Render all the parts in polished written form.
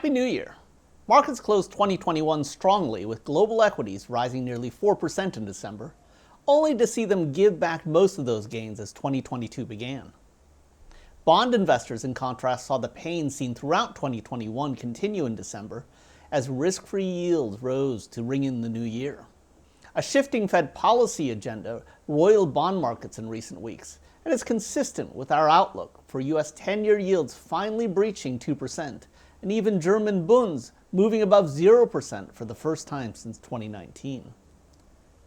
Happy New Year! Markets closed 2021 strongly, with global equities rising nearly 4% in December, only to see them give back most of those gains as 2022 began. Bond investors, in contrast, saw the pain seen throughout 2021 continue in December as risk-free yields rose to ring in the new year. A shifting Fed policy agenda roiled bond markets in recent weeks, and is consistent with our outlook for U.S. 10-year yields finally breaching 2%, and even German Bunds moving above 0% for the first time since 2019.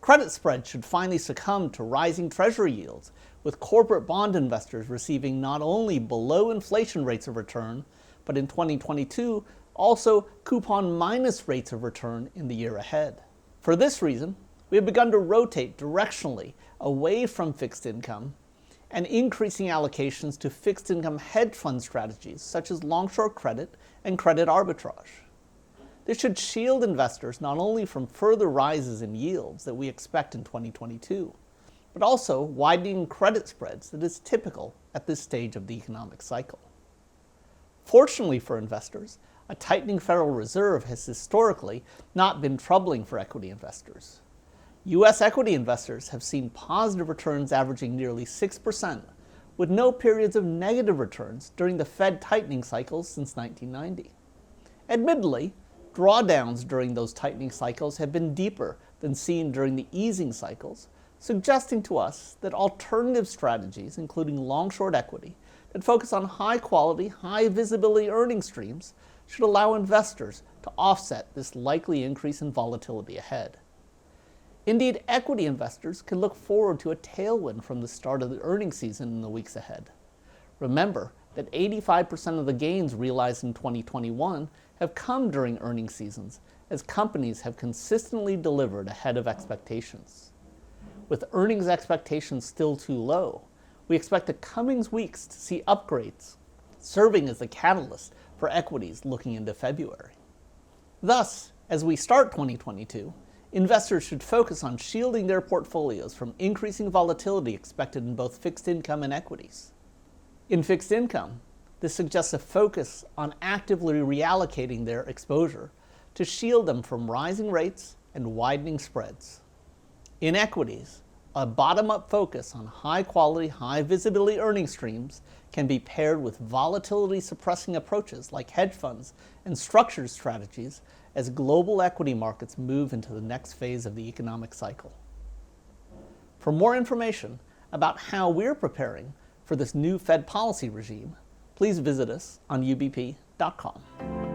Credit spreads should finally succumb to rising Treasury yields, with corporate bond investors receiving not only below inflation rates of return, but in 2022 also coupon minus rates of return in the year ahead. For this reason, we have begun to rotate directionally away from fixed income and increasing allocations to fixed income hedge fund strategies such as long-short credit and credit arbitrage. This should shield investors not only from further rises in yields that we expect in 2022, but also widening credit spreads that is typical at this stage of the economic cycle. Fortunately for investors, a tightening Federal Reserve has historically not been troubling for equity investors. U.S. equity investors have seen positive returns averaging nearly 6%, with no periods of negative returns during the Fed tightening cycles since 1990. Admittedly, drawdowns during those tightening cycles have been deeper than seen during the easing cycles, suggesting to us that alternative strategies, including long-short equity, that focus on high-quality, high-visibility earning streams, should allow investors to offset this likely increase in volatility ahead. Indeed, equity investors can look forward to a tailwind from the start of the earnings season in the weeks ahead. Remember that 85% of the gains realized in 2021 have come during earnings seasons, as companies have consistently delivered ahead of expectations. With earnings expectations still too low, we expect the coming weeks to see upgrades, serving as the catalyst for equities looking into February. Thus, as we start 2022, investors should focus on shielding their portfolios from increasing volatility expected in both fixed income and equities. In fixed income, this suggests a focus on actively reallocating their exposure to shield them from rising rates and widening spreads. In equities, a bottom-up focus on high-quality, high-visibility earning streams can be paired with volatility-suppressing approaches like hedge funds and structured strategies as global equity markets move into the next phase of the economic cycle. For more information about how we're preparing for this new Fed policy regime, please visit us on ubp.com.